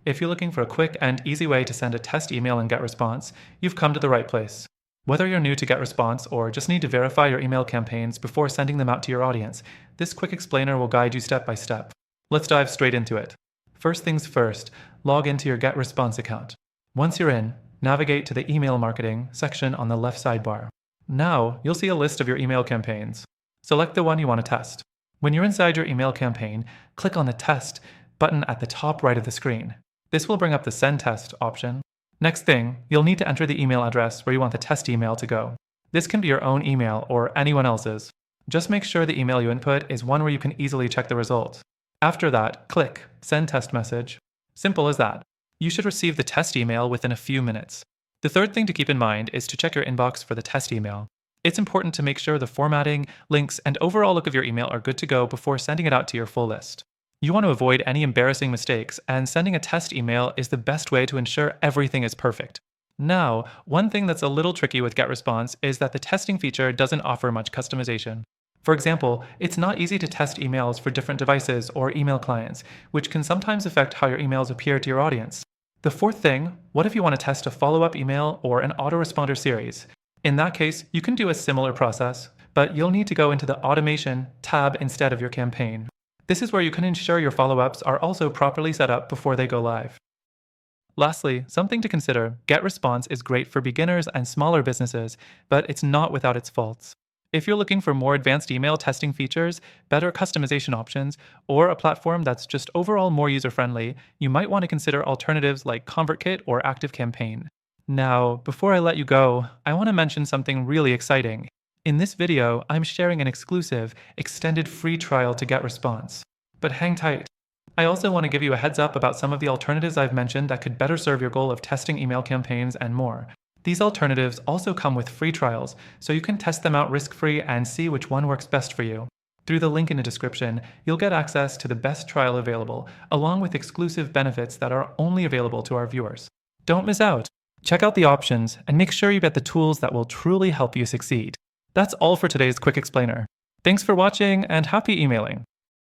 If you're looking for a quick and easy way to send a test email in GetResponse, you've come to the right place. Whether you're new to GetResponse or just need to verify your email campaigns before sending them out to your audience, this quick explainer will guide you step by step. Let's dive straight into it. First things first, log into your GetResponse account. Once you're in, navigate to the Email Marketing section on the left sidebar. Now, you'll see a list of your email campaigns. Select the one you want to test. When you're inside your email campaign, click on the Test button at the top right of the screen. This will bring up the Send Test option. Next thing, you'll need to enter the email address where you want the test email to go. This can be your own email or anyone else's. Just make sure the email you input is one where you can easily check the result. After that, click Send Test Message. Simple as that. You should receive the test email within a few minutes. The third thing to keep in mind is to check your inbox for the test email. It's important to make sure the formatting, links, and overall look of your email are good to go before sending it out to your full list. You want to avoid any embarrassing mistakes, and sending a test email is the best way to ensure everything is perfect. Now, one thing that's a little tricky with GetResponse is that the testing feature doesn't offer much customization. For example, it's not easy to test emails for different devices or email clients, which can sometimes affect how your emails appear to your audience. The fourth thing, what if you want to test a follow-up email or an autoresponder series? In that case, you can do a similar process, but you'll need to go into the Automation tab instead of your campaign. This is where you can ensure your follow-ups are also properly set up before they go live. Lastly, something to consider, GetResponse is great for beginners and smaller businesses, but it's not without its faults. If you're looking for more advanced email testing features, better customization options, or a platform that's just overall more user-friendly, you might want to consider alternatives like ConvertKit or ActiveCampaign. Now, before I let you go, I want to mention something really exciting. In this video, I'm sharing an exclusive, extended free trial to GetResponse. But hang tight. I also want to give you a heads up about some of the alternatives I've mentioned that could better serve your goal of testing email campaigns and more. These alternatives also come with free trials, so you can test them out risk-free and see which one works best for you. Through the link in the description, you'll get access to the best trial available, along with exclusive benefits that are only available to our viewers. Don't miss out. Check out the options and make sure you get the tools that will truly help you succeed. That's all for today's quick explainer. Thanks for watching and happy emailing.